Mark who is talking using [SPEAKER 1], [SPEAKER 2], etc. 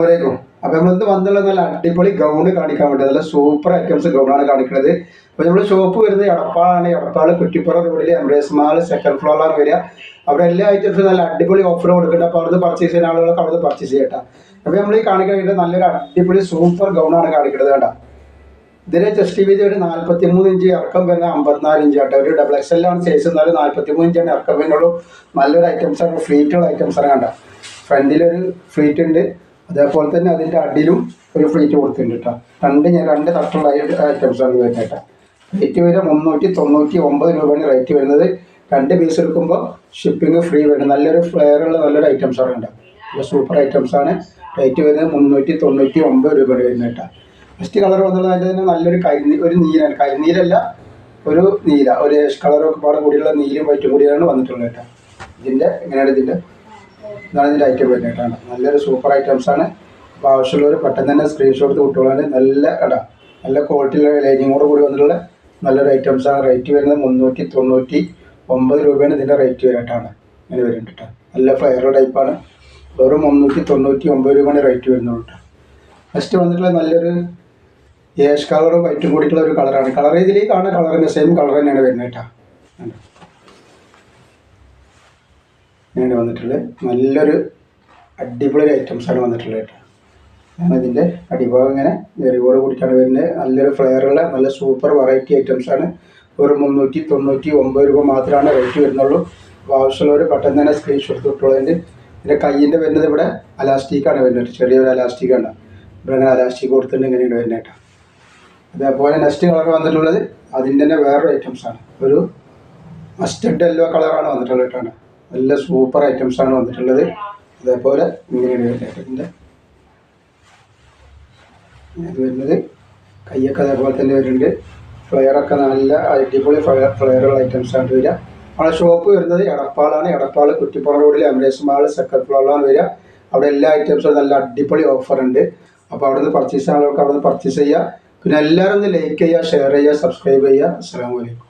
[SPEAKER 1] ും അപ്പൊ നമ്മളിന്ന് വന്നുള്ള നല്ല അടിപൊളി ഗൗണ് കാണിക്കാൻ വേണ്ടി നല്ല സൂപ്പർ ഐറ്റംസ് ഗൗണാണ് കാണിക്കുന്നത്. അപ്പൊ നമ്മൾ ഷോപ്പ് വരുന്നത് എടപ്പാളാണ്. എടപ്പാള് കുറ്റിപ്പുറം റോഡിൽ എംബ്രേസ് മാൾ സെക്കൻഡ് ഫ്ലോറിലാണ് വരിക. അവിടെ എല്ലാ ഐറ്റംസും നല്ല അടിപൊളി ഓഫർ കൊടുക്കുന്നുണ്ട്. അപ്പോൾ അവിടുന്ന് പർച്ചേസ് ചെയ്യുന്ന ആളുകൾക്ക് അവിടുന്ന് പർച്ചേസ് ചെയ്യട്ടെ. അപ്പോൾ നമ്മൾ ഈ കാണിക്കുന്നത് നല്ലൊരു അടിപൊളി സൂപ്പർ ഗൗണാണ് കാണിക്കുന്നത്. വേണ്ട ഇതിന് ചെസ്റ്റ് വീതി ഒരു 43 ഇഞ്ച്, ഇറക്കം വരുന്ന 54 ഇഞ്ച് ആട്ടെ. ഒരു ഡബിൾ എക്സ് ആണ് സൈസ്, എന്നാലും 43 ഇഞ്ചാണ് ഇറക്കം വരുന്നുള്ളൂ. നല്ലൊരു ഐറ്റംസാണ്, ഫ്ലീറ്റുള്ള ഐറ്റംസാണ്. കണ്ട ഫ്രണ്ടിലൊരു ഫ്ലീറ്റ് ഉണ്ട്, അതേപോലെ തന്നെ അതിൻ്റെ അടിയിലും ഒരു ഫ്ലീറ്റ് കൊടുത്തിട്ടുണ്ട് കേട്ടോ. രണ്ട് തട്ടുള്ള ഐറ്റംസാണ് വരുന്നത് കേട്ടോ. റേറ്റ് വരെ 399 രൂപയാണ് റേറ്റ് വരുന്നത്. 2 പീസ് എടുക്കുമ്പോൾ ഷിപ്പിംഗ് ഫ്രീ വരുന്നത്. നല്ലൊരു ഫ്ലെയറുള്ള നല്ലൊരു ഐറ്റംസാണ് കേട്ടോ. സൂപ്പർ ഐറ്റംസാണ്. റേറ്റ് വരുന്നത് 399 രൂപയാണ് വരുന്നത് കേട്ടോ. ഫസ്റ്റ് കളർ വന്നുള്ളത് തന്നെ നല്ലൊരു ഒരു നീലാണ്, കരിനീരല്ല, ഒരു നീല, ഒരു കളറൊക്കെ പാടെ കൂടിയുള്ള നീലും വൈറ്റും കൂടിയാണ് വന്നിട്ടുള്ളത് കേട്ടോ. ഇങ്ങനെയാണ് ഇതാണ് ഇതിൻ്റെ ഐറ്റം വരുന്നത് കേട്ടോ. നല്ലൊരു സൂപ്പർ ഐറ്റംസാണ്. അപ്പോൾ ആവശ്യമുള്ളവർ പെട്ടെന്ന് തന്നെ സ്ക്രീൻഷോട്ട് വിട്ടുകൊള്ളാൻ. നല്ല ക്വാളിറ്റിയുള്ള ലൈനിങ്ങോട് കൂടി വന്നിട്ടുള്ള നല്ലൊരു ഐറ്റംസാണ്. റേറ്റ് വരുന്നത് 399 രൂപയാണ് ഇതിൻ്റെ റേറ്റ് വരാട്ടാണ്. ഇങ്ങനെ വരുന്നുണ്ട് കേട്ടോ. നല്ല ഫ്ലെയർ ടൈപ്പാണ്. വെറും 399 രൂപയാണ് റേറ്റ് വരുന്നത് കേട്ടോ. ഫസ്റ്റ് വന്നിട്ടുള്ള നല്ലൊരു ഏഷ് കളറും വൈറ്റും കൂടിയിട്ടുള്ള ഒരു കളറാണ്. കളർ ഇതിൽ കാണുന്ന കളറിൻ്റെ സെയിം കളർ തന്നെയാണ് വരുന്നത് കേട്ടോ. ഇങ്ങനെ വന്നിട്ടുള്ളത് നല്ലൊരു അടിപൊളി ഐറ്റംസാണ് വന്നിട്ടുള്ളത് കേട്ടോ. ഇതിൻ്റെ അടിഭാഗം ഇങ്ങനെ നെറിവോട് കൂടിയിട്ടാണ് വരുന്നത്. നല്ലൊരു ഫ്ലെയറുള്ള നല്ല സൂപ്പർ വെറൈറ്റി ഐറ്റംസാണ്. ഒരു 399 രൂപ മാത്രമാണ് റേറ്റ് വരുന്നുള്ളൂ. അപ്പോൾ ആവശ്യമുള്ളവർ പെട്ടെന്ന് തന്നെ സ്ക്രീൻഷോട്ട് ഇട്ടുള്ളതിൻ്റെ. ഇതിൻ്റെ കയ്യിൻ്റെ വരുന്നത് ഇവിടെ അലാസ്റ്റിക്കാണ് വരുന്നത്. ചെറിയൊരു അലാസ്റ്റിക്കാണ് ഇവിടെ. അങ്ങനെ അലാസ്റ്റിക് കൊടുത്തിട്ടുണ്ട്. ഇങ്ങനെയാണ് വരുന്നത് കേട്ടോ. അതേപോലെ നെക്സ്റ്റ് കളർ വന്നിട്ടുള്ളത് അതിൻ്റെ തന്നെ വേറൊരു ഐറ്റംസാണ്. ഒരു മസ്റ്റർഡ് യെല്ലോ കളറാണ് വന്നിട്ടുള്ളത് കേട്ടോ. നല്ല സൂപ്പർ ഐറ്റംസാണ് വന്നിട്ടുള്ളത്. അതേപോലെ ഇങ്ങനെയാണ് വരുന്നത്. ഇതിൻ്റെ ഇത് വരുന്നത് കയ്യൊക്കെ അതേപോലെ തന്നെ വരുന്നുണ്ട്. ഫ്ലെയറൊക്കെ നല്ല അടിപൊളി ഫ്ലെയറുള്ള ഐറ്റംസാണ് വരിക. നമ്മളെ ഷോപ്പ് വരുന്നത് എടപ്പാളാണ്. എടപ്പാൾ കുറ്റിപ്പുറം റോഡിൽ എംബ്രേസ് മാൾ സെക്കൻഡ് ഫ്ലോറിലാണ് വരിക. അവിടെ എല്ലാ ഐറ്റംസും നല്ല അടിപൊളി ഓഫറുണ്ട്. അപ്പോൾ അവിടുന്ന് പർച്ചേസ് ചെയ്യുന്ന ആളുകൾക്ക് അവിടുന്ന് പർച്ചേസ് ചെയ്യുക. പിന്നെ എല്ലാവരും ഒന്ന് ലൈക്ക് ചെയ്യുക, ഷെയർ ചെയ്യുക, സബ്സ്ക്രൈബ് ചെയ്യുക. അസ്സലാമു അലൈക്കും.